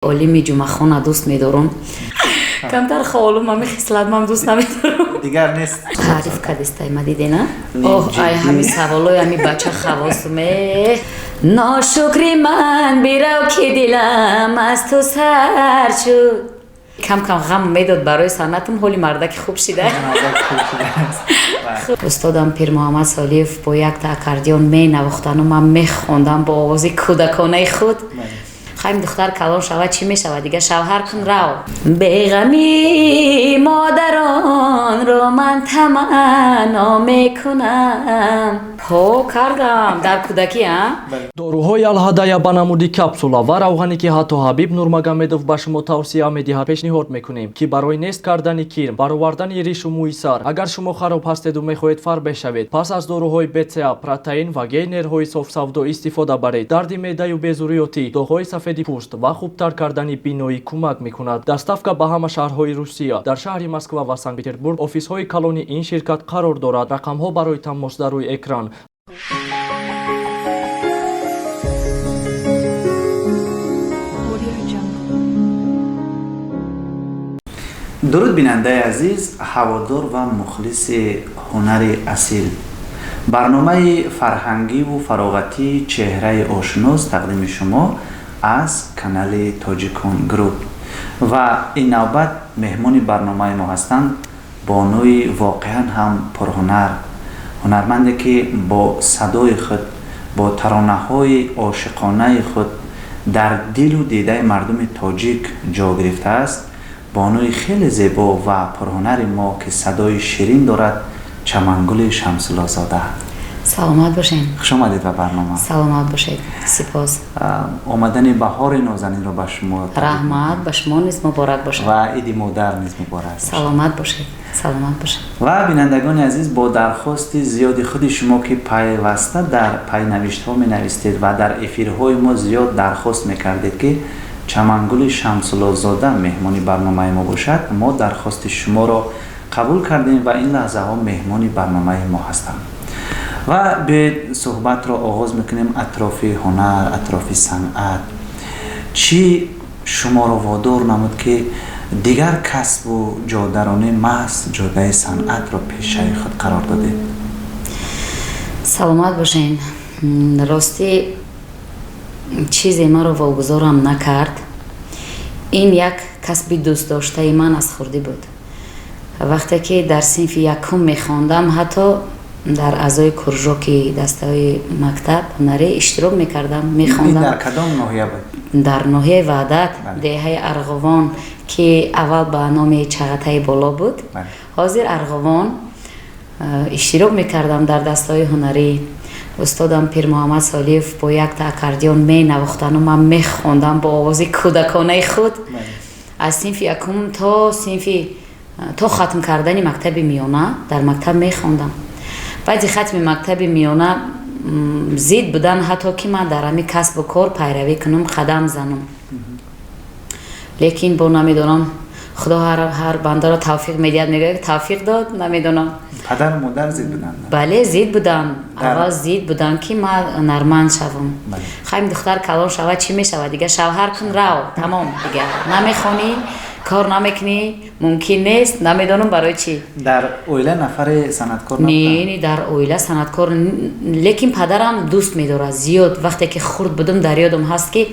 عالم جمعخانه دوست می‌دارم. کمتر خالو من خصلت من دوست نمی‌دارم. دیگر نیست. تعریف کردیست ما دیدینا؟ اوه ای همین سوالای همین بچه خواستمه. ناشکری من بیرو که دلم از تو سر شد. کم کم غم میداد برای سنتم حالی مردک خوب شده. استادم پیر محمد صالیف با یک تا اکاردیون می نواختن و من میخوندم با آواز کودکانه خود. خواهیم دختر کلان شود چی می شود دیگه شوهر کن رو بیغمی مادران رو من تمنا میکنم پا کردم در کودکی доруҳои алҳадая ба намуди капсула ва равғане ки ҳатто ҳабиб нурмагомедов ба шумо тавсия медиҳад пешниҳод мекунем ки барои нест кардани кир баровардани ришу мӯи сар агар шумо хароб ҳастеду мехоҳед фар бешавед пас аз доруҳои бца протеин ва гейнерҳои софсавдо истифода баред дарди меъдаю безурётӣ доғҳои сафеди пӯст ва хубтар кардани биноӣ кӯмак мекунад доставка ба ҳама шаҳрҳои русия дар шаҳри москва ва санкт петербург офисҳои калони ин ширкат қарор дорад рақамҳо барои тамос дар рӯи экран. درود بیننده عزیز، هوادار و مخلص هنر اصیل. برنامه فرهنگی و فراغتی چهره آشناس تقدیم شما از کانال تاجیکون گروپ و این نوبت مهمان برنامه ما هستند بانوی واقعا هم پرهنر، هنرمندی که با صدای خود با ترانه های عاشقانه خود در دل و دیده مردم تاجیک جا گرفته است. بانوی خیلی زیبا و پرهنر ما که صدای شیرین دارد چمنگل شمس‌الله زاده. سلامت باشین. خوش آمدید به برنامه. سلامت باشید. سپاس. آمدن بهار نازنین رو به شما رحمت به شما نیز مبارک باشد. و عید مادر نیز مبارک باشد. سلامت باشید. سلامت باشید. و بینندگان عزیز با درخواست زیاد خود شما که پیوسته در پای نوشت‌ها می‌نویسید و در افیرهای ما زیاد درخواست می‌کردید که چمنگل شمس‌الله زاده مهمانی برنامه ما باشد، ما درخواست شما را قبول کردیم و این لحظه ها مهمانی برنامه ما هستند و به صحبت را آغاز میکنیم اطراف هنر، اطراف صنعت. چی شما را وادار نمود که دیگر کسب و جادرانه محض جاده صنعت را پیشه خود قرار داده؟ سلامت باشین. راستی چیزی ما رو واگذارم نکرد. این یک کسبی دوست داشته من از خردی بود. وقتی که در صنف یکم میخواندم حتی در اعضای کرژوکی دسته مکتب هنری اشتراک میکردم میخواندم. در کدام ناحیه بود؟ در ناحیه وحدت دهه ارغوان که اول به نام چغته بالا بود. حاضر ارغوان اشتراک میکردم در دسته هنری. استادم پیر محمد صالیف با یک تا اکاردیون می نواختن و من می خواندم با آواز کودکانه خود از صنف یکم تا ختم کردن مکتب میانه در مکتب می خواندم. بعد ختم مکتب میانه زید بودن حتی که من در همین کسب و کار پیروی کنم قدم زنم. لیکن با نمیدونم خدا هر بنده را توفیق میدهد. میگه توفیق داد نمیدونم. پدر و مادر زید بودن؟ بله زید بودن. اول زید بودن که ما هنرمند شوم. خواهیم دختر کلان شود چی میشود دیگه شوهر کن رو تمام دیگه نمیخونی کار نمیکنی ممکن نیست نمیدونم برای چی. در اویله نفر صنعتکار نبودن؟ نه در اویله صنعتکار لیکن پدرم دوست میداره زیاد. وقتی که خرد بودم در یادم هست که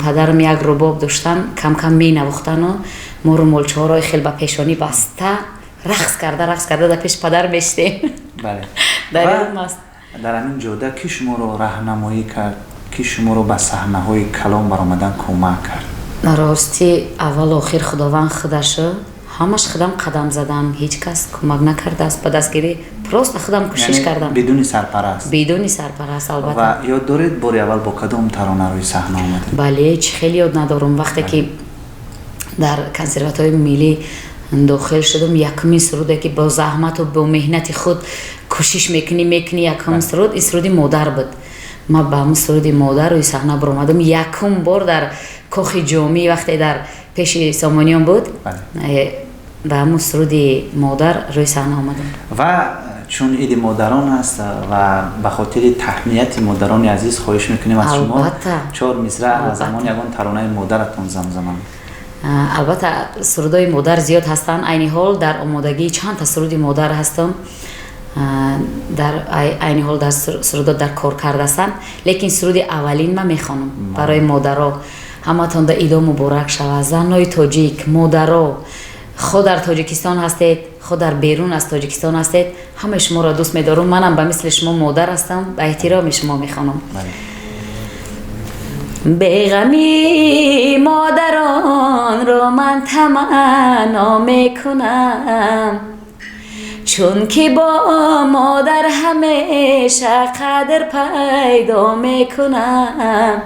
پدرم یک رباب داشتن کم کم می نواختن و ما رو ملچه‌های خیلی به پیشانی بسته رقص کرده در پیش پدر بشتیم. بله. در یادم هست. در همین جاده کی شما رو راهنمایی کرد؟ کی شما رو به صحنه‌های کلام برآمدن کمک کرد؟ راستی اول و آخر خداوند خودش همش خودم قدم زدم. هیچ کس کمک نکرده است. به دستگیری پروست خودم کوشش کردم. بدون سرپرست؟ بدون سرپرست البته. و یاد دارید بار اول با کدام ترانه روی صحنه آمدید؟ بله خیلی یاد ندارم. وقتی که در کنسرواتوار ملی داخل شدم یکمی سرودی که با زحمت و با مهنت خود کوشش میکنی یکم سرود این سرودی مادر بود. ما با همون سرودی مادر روی صحنه برآمدم. یکم بار در کاخ جامی وقتی در پیش سامانیان بود با همون سرودی مادر روی صحنه آمدم. و چون عید مادران است و به خاطر تهنیت مادران عزیز خواهش میکنیم از شما البته. 4 مصرع از زمان یگان ترانه مادرتون زمزمه. البته سرودای مادر زیاد هستند. عین حال در آمادگی چند تا سرودی مادر هستم، در عین حال در سرودا در کار کرده هستم، لیکن سرود اولین من میخوانم برای مادرها. همتون در عید مبارک شود. زنای تاجیک، مادرها، خود در تاجیکستان هستید، خود در بیرون از تاجیکستان هستید، همه شما را دوست می‌دارم. منم به مثل شما مادر هستم، به احترام شما میخوانم. بیغمی مادران را من تمنا میکنم، چون که با مادر همیشه قدر پیدا میکنم.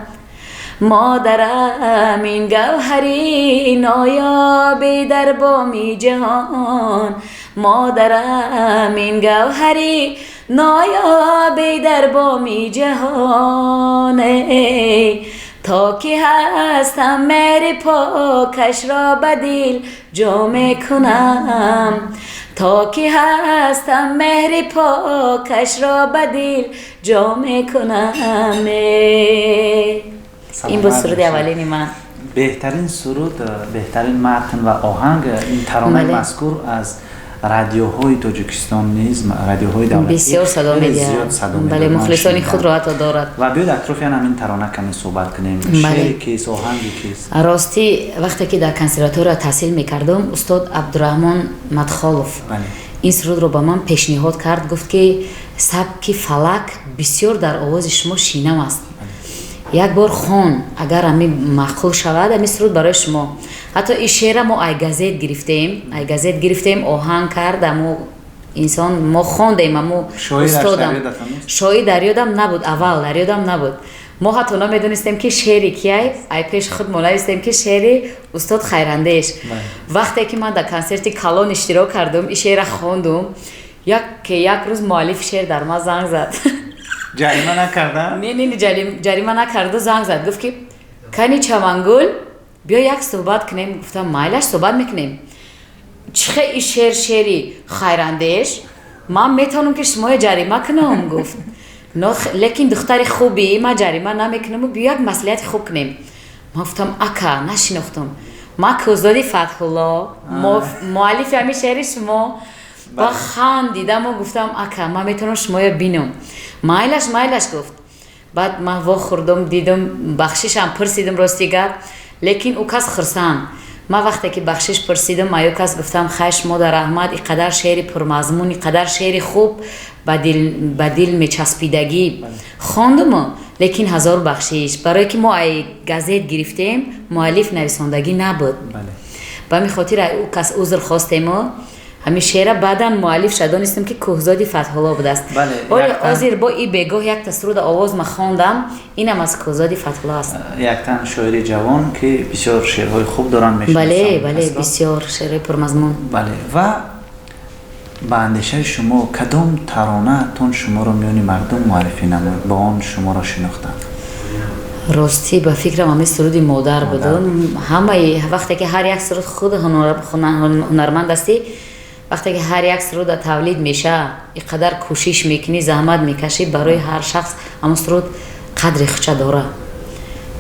مادرم این گوهری نایابی در بامی جهان، مادرم این گوهری نایابی در بامی جهان. تا که هستم مهر پاکش را بدیل جا کنم، تا که هستم مهر پاکش را بدیل جا کنم. این بود سرود اولین من. بهترین سرود، بهترین متن و آهنگ این ترانه مذکور از رادیوهای تاجیکستان نیز، رادیوهای دولتی بسیار صدا می‌دهد. بله، مخلصان خود را عطا دارد. و بیاید اطراف همین ترانه کمی صحبت کنیم. شعری کیست، آهنگی کیست؟ راستی وقتی که در کنسرواتوار تحصیل می‌کردم، استاد عبدالرحمن مدخالوف این سرود رو به من پیشنهاد کرد، گفت که سبک فلک بسیار در آواز شما شیرین است. یک بار خون اگر همی معقول شود همی سرود برای شما. حتی این شعر ما ای گازت گرفتیم آهنگ کردم و انسان ما خواندیم. ما استادم شاید در یادم نبود، اول در یادم نبود. ما حتی نمیدونستیم که شعری کیه، ای پیش خود مولایستیم که شعری استاد خیراندیش. وقتی که من در کنسرت کلان اشتراک کردم این شعر خواندم، یک روز مؤلف شعر در ما زنگ زد. جریمه نکردن؟ نه جریمه نکرد، زنگ زد گفت که کنی چمنگل بیا یک صحبت کنیم. گفتم مایلش صحبت میکنیم. چخه این شعری خیراندیش من میتونم که شما جریمه کنم. گفت لیکن دختر خوبی من جریمه نمیکنم و بیا یک مصلحت خوب کنیم. من گفتم اکا نشناختم، من کوزادی فتح الله مؤلف همین شعر شما. با خندیدم و گفتم اکا من میتونم شما بینم. مایلش گفت. بعد من وا خوردم دیدم بخششم پرسیدم راستی گفت، لیکن او کس خرسان. من وقتی که بخشش پرسیدم ایو کس گفتم خیش مادر احمد اینقدر شعر پرمضمون، اینقدر شعر خوب به دل میچسبیدگی خواندم، لیکن 1000 بخشش برای که ما ای گازت گرفتیم مؤلف نویسندگی نبود. به همین خاطر او کس عذر خواستیم و همین شعر بعداً مؤلف شدانستم که کوهزادی فتح الله بود است. ولی حاضر با این بگاه یک تسرود آواز ما خواندم، اینم از کوهزادی فتح الله است. یک تن شاعر جوان که بسیار شعرهای خوب دارن میشناسم. بله بسیار شعر پرمضمون. بله و با اندیشه شما کدام ترانه تون شما رو میونی مردم معرفی نمود با آن شما را شناختن؟ راستی به فکرم همه سرودی مادر بودم. همه وقتی که هر یک سرود خود هنرمند هستی، وقتی که هر یک سرود تولید میشه اینقدر کوشش میکنی، زحمت میکشی برای هر شخص، اما سرود قدر خودش داره.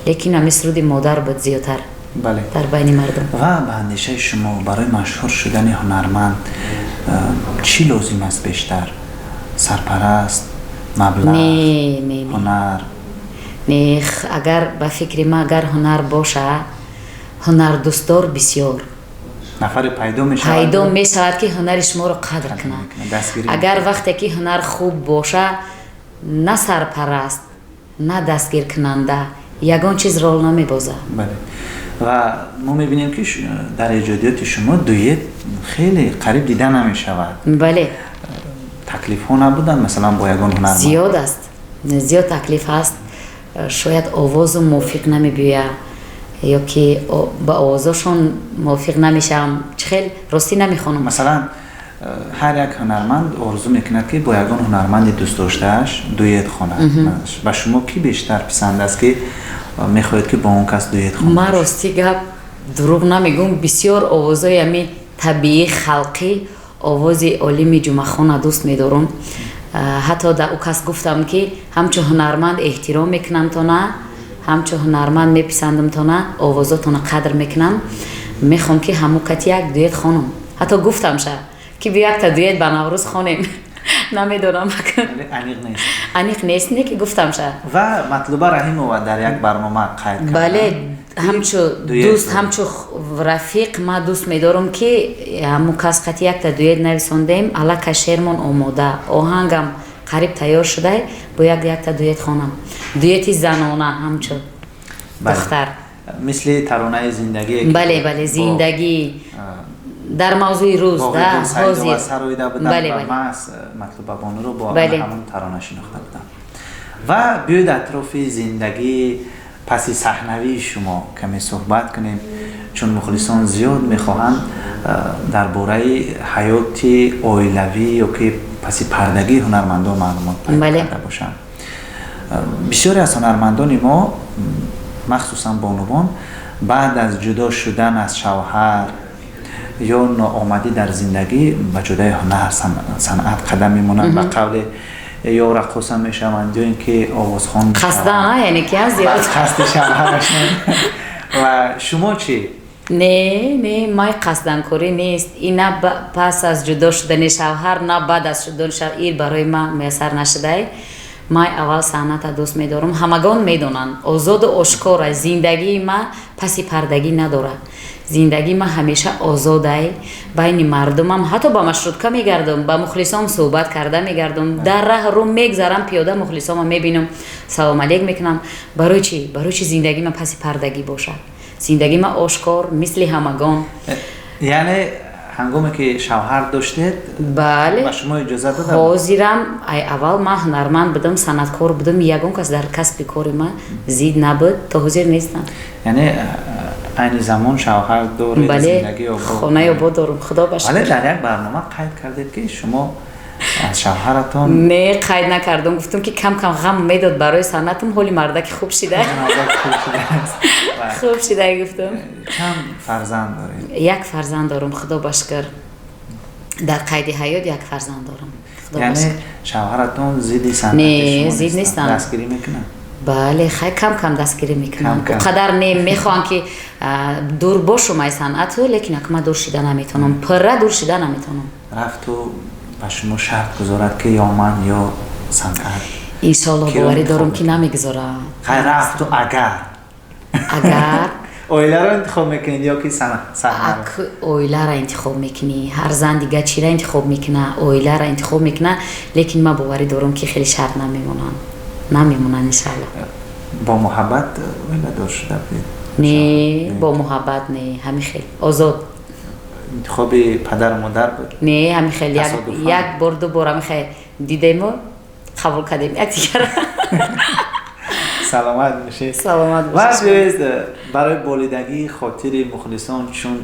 لیکن همه سرودی مادر بود زیادتر در بین مردم. و به اندیشه شما برای مشهور شدن هنرمند چی لازم است بیشتر؟ سرپرست، مبلغ، هنر؟ نه، اگر به فکر ما اگر هنر باشه، هنر دوستدار بسیار نفر پیدا میشود که هنر شما رو قدر کنه. اگر وقتی که هنر خوب باشه، نه سرپرست نه دستگیر کننده یگان چیز رول نمیبازه. بله. و ما میبینیم که در ایجادیات شما دویت خیلی قریب دیده نمیشود. بله. تکلیف ها نبودن مثلا با یگان هنرمند؟ زیاد است، زیاد تکلیف هست. شاید آواز موافق نمیبیه یا که با آوازشون موافق نمیشم، خیلی راستی نمیخونم. مثلا هر یک هنرمند آرزو میکنه که با یگان هنرمند دوست داشتهش دویت خونه. و شما کی بیشتر پسند است که میخواید که با اون کس دویت خونه؟ من راستی گپ دروغ نمیگم، بسیار آوازای همی طبیعی خلقی овози олими ҷумъахона дӯст медорам. ҳатто дар ӯ кас гуфтам ки ҳамчун ҳунарманд эҳтиром мекунам то на, ҳамчун ҳунарманд меписандам то на, овозотона қадр мекунам. Мехоҳам ки ҳамон кати як дуэт хонам. ҳатто гуфтамша ки бо якта дуэт ба Наврӯз хонем. намедонам аниқ нест не ки гуфтамша. ва Матлуба Раҳимова дар як барнома қайд кард. бале ҳамчу дӯст ҳамчу рафиқ ма дӯст медорам ки ҳамун кас қати якта дуэт нависондем, аллакай шеърмон омода, оҳангам қариб тайёр шудай, бо якта дуэт хонам. дуэти занона ҳамчу духтар. мисли таронаи зиндагӣ. бале зиндагӣ дар мавзӯи рӯз ҳозир. бале Матлуба Бонуро бо ҳамон тарона шинохта будам. ва биёед атрофи зиндагӣ паси саҳнавии шумо каме суҳбат кунем, чун мухлисон зиёд мехоҳанд дар бораи ҳаёти оилавӣ ёки паси пардагии ҳунармандон маълумот пайдо карда бошанд. бисёре аз ҳунармандони мо, махсусан бонувон, баъд аз ҷудо шудан аз шавҳар ё ноомадӣ дар зиндагӣ ба ҷодаи ҳунар, санъат қадам мемонанд. ба қавле ё рақоса мешаванд ё ин ки овозхон қасдан яъне ки аз зиёд қасди шавҳарашон. ва шумо чӣ? не май қасданкорӣ нест. ин на пас аз ҷудо шудани шавҳар, на баъд аз шудани шавҳар, ин барои ман муяссар нашудай. май аввал санъата дӯст медорам. ҳамагон медонанд озоду ошкора зиндагии ман паси пардагӣ надорад. зиндагии ман ҳамеша озодай, байни мардумам, ҳатто ба маршрутка мегардам, ба мухлисом суҳбат карда мегардам, дар раҳ рӯ мегзарам, пиёда мухлисома мебинам, салом алейк мекунам. барои чӣ? барои чӣ зиндагии ман паси пардагӣ бошад? зиндагии ман ошкор, мисли ҳамагон. яъне ҳангоме ки шавҳар доштед, бале, ба шумо иҷоза додам? ҳозирам. ай аввал ман ҳунарманд будам, санъаткор будам, ягон кас дар касби кори ман зид набуд, то ҳозир нестам. яъне айни замон шавҳар доред, зиндагӣ обод. хонаи обод дорам, худо башкар. вале дар як барнома қайд кардед ки шумо аз шавҳаратон? не, қайд накардам. гуфтам ки кам ғам медод барои санъатам, ҳоли мардаки хуб шида. хуб шида гуфтам. чанд фарзанд доред? як фарзанд дорам, худо башкар. дар қайди ҳаёт як фарзанд дорам. яъне шавҳаратон зидди санъати не, зид нестанд. дастгирӣ мекунанд? бале, хай кам дастгирӣ мекунам. қадар не мехоҳам ки дур бошум ай санъату, лекин акма дур шида наметавонам, пурра дур шида наметавонам. рафту ба шумо шарт гузорад ки ё ман ё санъат? иншоалло боварӣ дорам ки намегузорад. хай рафту агар оиларо интихоб мекунед ё ки саҳнаро? оиларо интихоб мекунӣ, ҳар зан дига чира интихоб мекуна, оиларо интихоб мекуна, лекин ман боварӣ дорам ки хеле шарт намемонанд иншаалло. бо муҳаббат оиладор шуда будед? не, бо муҳаббат не, ҳамин хел озод. интихоби падару модар буд? не, ҳамин хел як бор ду бор ҳамин хел дидему, қабул кардем якдигара. саломат бошед. саломат бошед. ва биёед барои болидагии хотири мухлисон, чун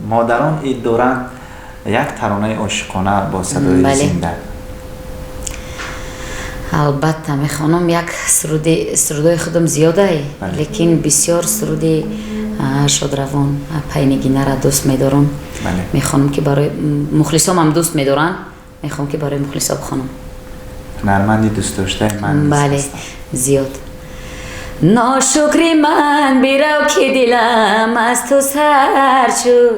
модарон ид доранд, як таронаи ошиқона бо садои зинда. албатта мехонам. як сурудои худам зиёдай, лекин бисёр суруди шодравон, пайнигинара дӯст медорам. мехонам ки барои мухлисомам дӯст медоранд, мехоҳам ки барои мухлисо бихонам. ҳунарманди дӯстдоштаи ман бале, зиёд. ношукри ман бирав ки дилам аз ту сар шуд,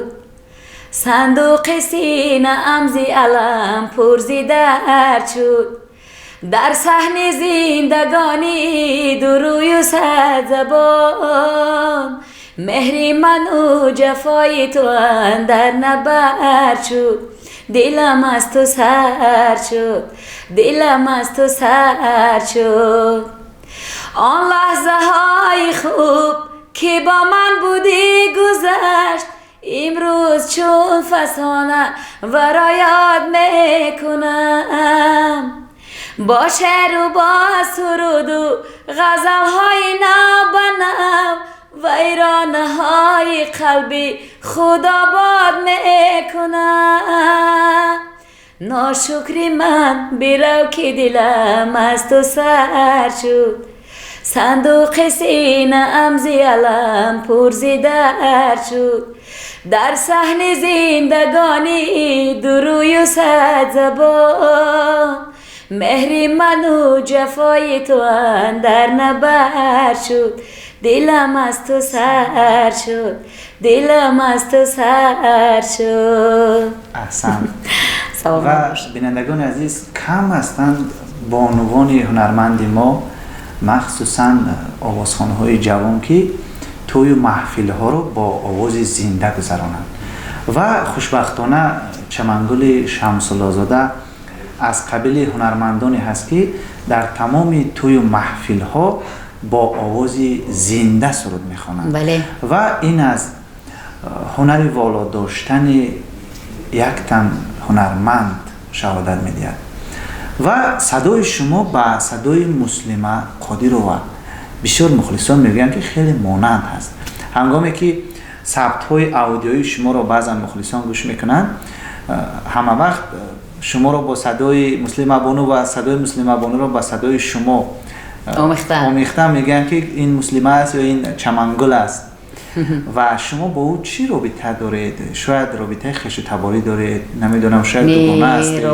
сандуқи синаам зи алам пурзи дард шуд, дар саҳни зиндагонӣ дурӯю садзабон, меҳри ману ҷафои ту андар набард шуд, дилам аз ту сард шуд, дилам аз ту сард шуд. آن لحظه های خوب که با من بودی گذشت، امروز چون فسانه ورا یاد میکنم. با شعر و با سرود و غزل های نو به نو، ویرانه های قلبی خود آباد میکنم. ناشکری من بیرو که دلم از تو سر شد، صندوق سینه ام زی علم پرزیده شد در صحن زندگانی دروی و صد زبان مهر من و جفای تو اندر نبر شد دلم از تو سر شد دلم از تو سر شد. احسن. سلام و بینندگان عزیز کم هستند بانوان هنرمند ما مخصوصا آوازخوان های جوان که توی محفل ها رو با آواز زنده گذرانند و خوشبختانه چمنگل شمس الله زاده از قبیل هنرمندانی هست که در تمام توی محفل ها با آواز زنده سرود میخوانند. بله. و این از هنر والا داشتن یک تن هنرمند شهادت میدهد و صدای شما با صدای مسلمه قادر و بسیار مخلصان میگن که خیلی مانند هست. هنگامی که ثبت های اودیوی شما رو بعضا مخلصان گوش میکنن همه وقت شما رو با صدای مسلمه بانو و صدای مسلمه بانو رو با صدای شما آمیختن میگن که این مسلمه است یا این چمنگل است و شما با او چی رابطه دارید؟ شاید رابطه خش تباری دارید، نمیدونم شاید دوگانه هستید.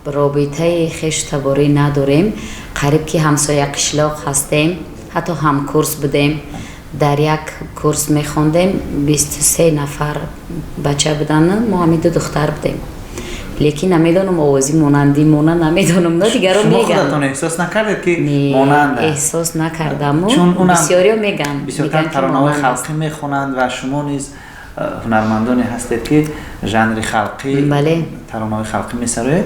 رابطه خش تباری نداریم، قریب که همسایه قشلاق هستیم، حتی هم کورس بودیم، در یک کورس میخوندیم 23 نفر بچه بودن، ما همین 2 دختر بودیم. لیکن نمیدونم آوازی مانندی مانند نمیدونم نه دیگه رو میگن. شما خودتون احساس نکردید که مانند؟ احساس نکردم. چون بسیاری میگن. بسیار ترانه‌های خلقی میخونند و شما نیز هنرمندانی هستید که ژانر خلقی بله. ترانه‌های خلقی میسرید.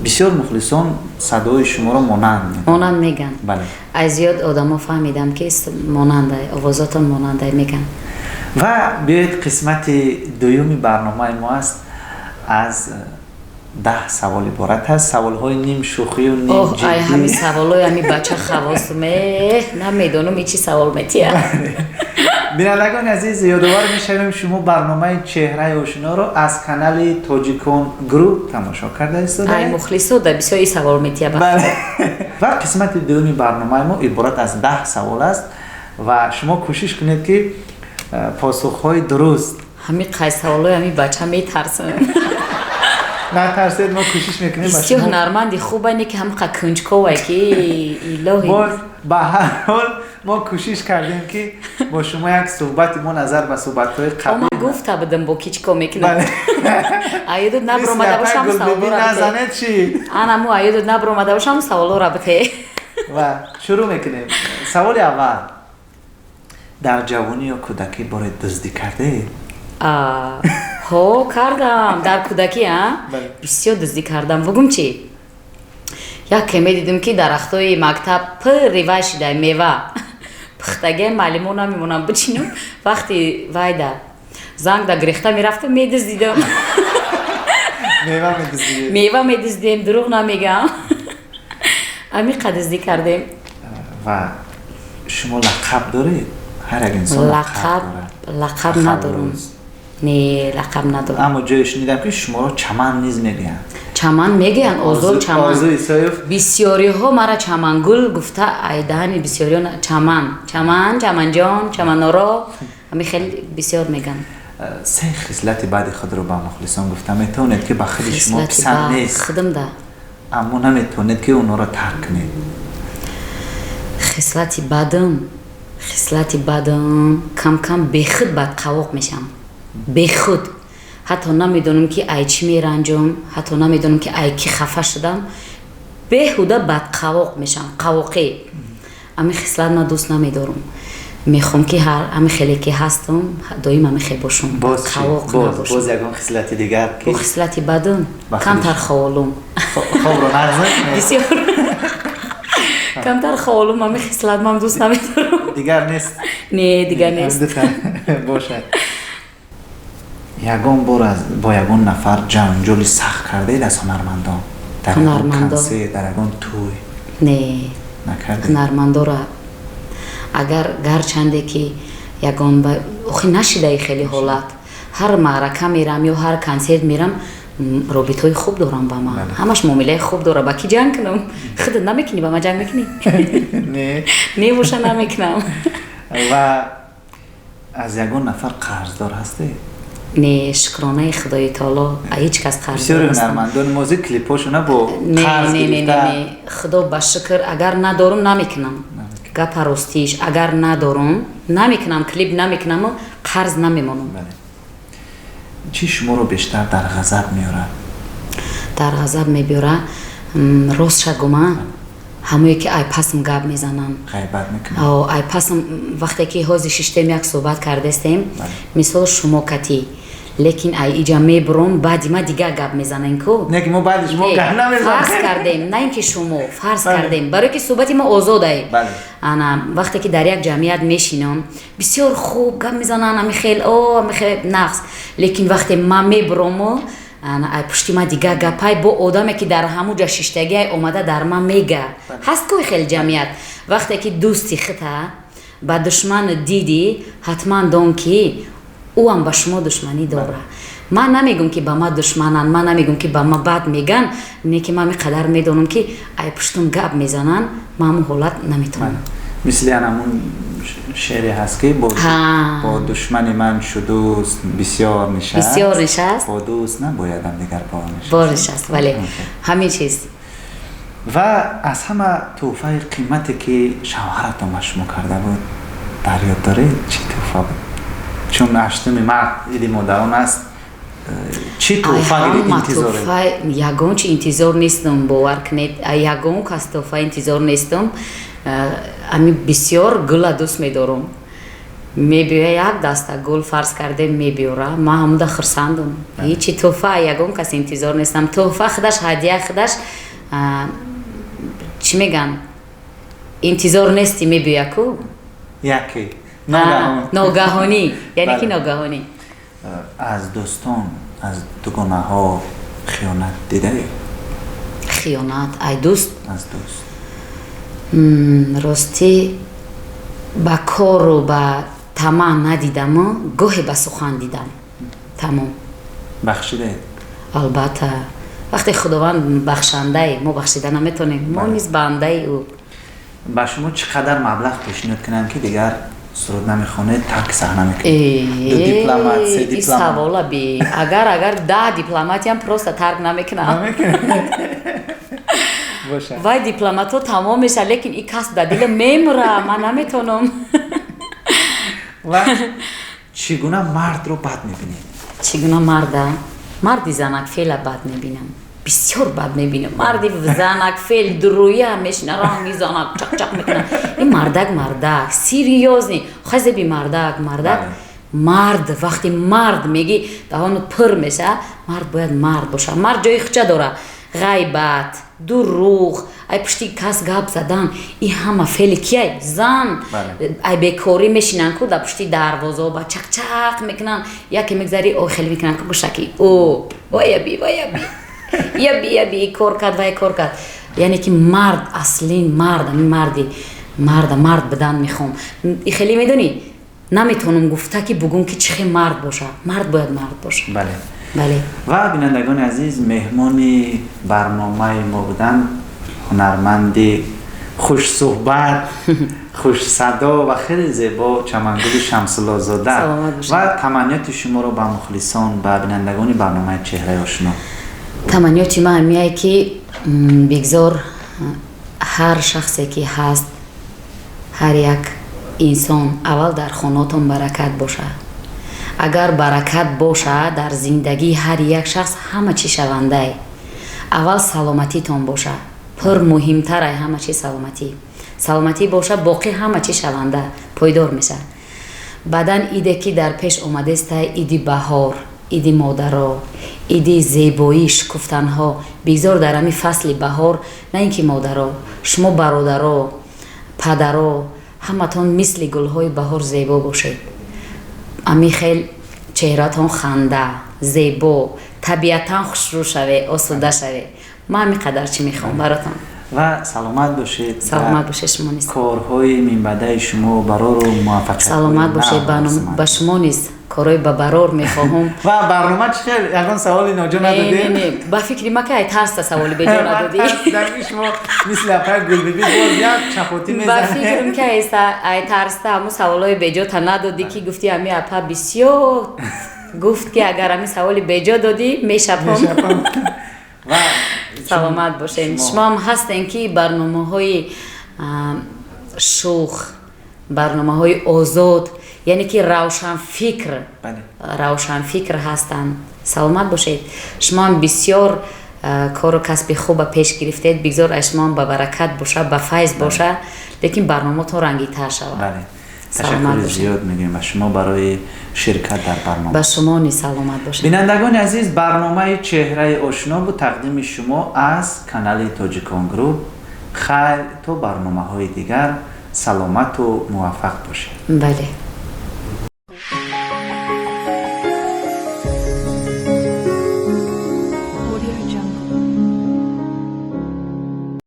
بسیار مخلصان صدای شما رو مانند میگن. بله. از زیاد آدما فهمیدم که ماننده آوازاتون ماننده میگن. و بیایید قسمت دوم برنامه ما است از 10 سوال عبارت هست. سوال‌های نیم شوخی و نیم جدی. ای همین سوالای همین بچه خواست نمیدونم چی سوال میتیه. بینندگان عزیز یادآور میشویم شما برنامه چهره آشنا رو از کانال تاجیکون گروپ تماشا کرده هستید. ای مخلصو ده بسیار سوال میتیه. بله. و قسمت دوم برنامه ما عبارت از 10 سوال است و شما کوشش کنید که پاسخ‌های درست. همین قای سوالای همین بچه میترسن. نه ترسید ما کوشش میکنیم. بسیار هنرمندی خوبه اینه که هم کنجکاوه که الهی. با هر حال ما کوشش کردیم که با شما یک صحبت ما نظر به صحبت‌های قبلی. ما گفته بودم با کیچ کومیک نه. بله. ایدو نبرومده باشم سوالو را نزنه چی؟ آنمو ایدو نبرومده باشم سوالو را بته. و شروع میکنیم. سوال اول در جوانی یا کودکی باره دزدی کرده؟ ها کردم در کودکی ها بسیار دزدی کردم. بگم چی؟ یک کمی دیدم که درختای مکتب پر ریوه شده میوه پختگی معلمون هم میمونم بچینم وقتی وایده زنگ در گریخته میرفتم میدزدیدم. میوه میدزدیم دروغ نمیگم. همین قد دزدی کردیم. و شما لقب دارید؟ هر یک انسان لقب ندارم. نه لقب ندارم. اما جای شنیدم که شما رو چمن نیز میگن. چمن میگن آزاد چمن. آرزوی سایف. بسیاری ها مرا چمنگل گفته ایدهانی بسیاری ها چمن جان چمن نارا همین خیلی بسیار میگن. 3 خصلت بعد خود رو با مخلصان گفتم میتونید که با خود شما پسند نیست خودم ده اما نمیتونید که اونا رو ترک کنید. خصلت بعدم کم کم بیخود بد قواق میشم. بیخود حتی نمیدونم که ای چی میرنجم، حتی نمیدونم که ای کی خفه شدم، بیهوده بد قواق میشم. قواقی امی خصلت من دوست نمیدارم. میخوام که همه خیلی که هستم دایم همه خیلی باشم. باز یکان خصلت دیگر که خصلت بدم کمتر خوالم. خواب رو نرزه بسیار کمتر خوالم. همه خصلت من دوست نمیدارم. دیگر نیست. نه دیگر نیست. باشه. یگان بار با یگان نفر جنجالی سخت کرده اید از هنرمندان در یگان کنسه در یگان توی نه نکرده؟ هنرمندان را اگر گرچنده که یگان با اخی نشیده خیلی حالت هر معرکه میرم یا هر کنسرت میرم رابطه خوب دارم با من. همش معامله خوب داره. با کی جنگ کنم؟ خودت نمیکنی با من جنگ میکنی؟ نه نمیشه نمیکنم. و از یگان نفر قرضدار هستی؟ نه شکرانه خدای تعالی هیچ کس قرض بسیار نیستم. هنرمندان موزیک کلیپاشون با قرض نه گرفتن. خدا با شکر اگر ندارم نمیکنم. گپ راستیش اگر ندارم نمیکنم، کلیپ نمیکنم و قرض نمیمونم. چی شما رو بیشتر در غضب میاره؟ در غضب میبیاره راست شگومه همونی که ای پسم گپ میزنن، غیبت میکنن. ای پسم وقتی که حوزی ششتم یک صحبت کرده استیم مثال شما کتی لیکن ای ایجا میبرم بعد ما دیگه گپ میزنن کو نه که ما بعدش ما گپ نمیزنیم. فرض کردیم نه اینکه شما فرض کردیم برای که صحبت ما آزاده. انا وقتی که در یک جمعیت میشینم بسیار خوب گپ میزنن همی خیلی نقص، لیکن وقتی ما میبرم انا ای پشتی ما دیگه گپای با آدمی که در همون جا ششتگی اومده در ما میگه هست کوی خیلی جمعیت. وقتی که دوستی خطا با دشمن دیدی حتما دون که او هم با شما دشمنی داره. من نمیگم که با ما دشمنن، من نمیگم که با ما بد میگن، نه که من قدر میدونم که ای پشتم گپ میزنن ما هم حالت نمیتونم. مثل همون شعری هست که با دشمن من شدوست بسیار نشست، با دوست نبایدم دیگر پا نشست. ولی همین چیز. و از همه تحفه قیمتی که شوهرتون شما کرده بود در یاد داره چی تحفه بود؟ چون هشتم مرد ایدی مادران است، چی تحفه انتظاره؟ یگان چی انتظار نیستم باور کنید، یگان کس تحفه انتظار نیستم. امی بسیار گل دوست میدارم. میبیوه یک دسته گل فرض کرده میبیوره ما همونده خرسندم. هیچی تحفه یگان کس انتظار نیستم. تحفه خودش هدیه خودش چی میگن انتظار نیستی میبیوه کو؟ یکی ناگهانی یعنی که ناگهانی. از دوستان از دوگانه ها خیانت دیده؟ خیانت ای دوست؟ از دوست راستی با کار و با طمع ندیدم، گاهی با سخن دیدم. تمام بخشیده؟ البته وقتی خداوند بخشنده ما بخشیده نمیتونیم، ما نیز بنده او. با شما چقدر مبلغ پیشنهاد کنن که دیگر سرود نمیخونه ترک صحنه میکنه؟ 2 دیپلمات 3 دیپلمات این سوالا بی اگر 10 دیپلماتی هم پروستا ترک نمیکنه وای دیپلمات ها تمام میشه، لیکن این کس در دل میمره من نمیتونم. و چگونه مرد رو بد میبینید؟ چگونه مردی زنک فعل بد میبینم، بسیار بد میبینم. مردی زنک فعل درویه میشنه راه میزنه چق چق میکنه. این مردک سیریوز نی خیزه بی مردک مرد وقتی مرد میگی دهانو پر میشه. مرد باید مرد باشه. مرد جای خچه داره، غیبت، دروغ، ای پشتی کس گپ زدن، این همه فعل کیه؟ زن ای بیکاری میشینن که در پشتی دروازه با چق چق میکنن، یکی میگذاری او خیلی میکنن که گوشکی او یا بی کار کرد. یعنی که مرد اصلی مرد بدن میخوام. این خیلی میدونی نمیتونم گفته که بگم که چه مرد باشه. مرد باید مرد باشه. بله. و بینندگان عزیز مهمان برنامه ما بودن هنرمند خوش صحبت خوش صدا و خیلی زیبا چمنگل شمس‌الله زاده و تمنیات شما رو به مخلصان و بینندگان برنامه چهره آشنا. تمنیات ما همیه که بگذار هر شخصی که هست، هر یک انسان اول در خانه‌تون برکت باشه. اگر برکت باشه در زندگی هر یک شخص همه چی شونده. اول سلامتیتون باشه، پر مهمتره همه چی سلامتی باشه، باقی همه چی شونده پایدار میشه. بعدن ایده که در پیش اومده است، ایدی بهار، ایدی مادرها، ایدی زیبایی شکفتنها. بگذار در همین فصل بهار نه اینکه مادرها، شما برادرها، پدرها همتون مثل گلهای بهار زیبا باشید. امی خیلی چهرهتون خنده، زیبا، طبیعتاً خوشرو شوه، آسوده شوه. من همین قدر چی میخوام براتون. و سلامت باشید. سلامت باشید شما نیست. کارهای منبعده شما برای رو موفقیت. سلامت باشید با شما نیست. کارهای به برار میخواهم. و برنامه چی خیلی اگه سوالی ناجا ندادیم؟ نه با فکری ما که ای ترس سوالی به جا ندادی. درمیش ما مثل اپر گل بیبی باز یک چپاتی با میزنه. فکرم که ای ترس همون سوالای به جا تا ندادی که گفتی امی اپا بسیار گفت که اگر امی سوالی به جا دادی میشپم. و سلامت باشین. شما هم هستین که برنامه های شوخ، برنامه های آزاد، یعنی که روشن فکر هستن. سلامت باشید. شما هم بسیار کار و کسب خوب پیش گرفتید. بگذار شما هم به برکت باشه، به فیض باشه، لیکن برنامه تو رنگی تر شود. بله. تشکر زیاد میگیم و شما برای شرکت در برنامه. به شما نی سلامت باشید. بینندگان عزیز، برنامه چهره آشنا بود تقدیم شما از کانال تاجیکان گروپ. خیر تا برنامه های دیگر، سلامت و موفق باشید. بله.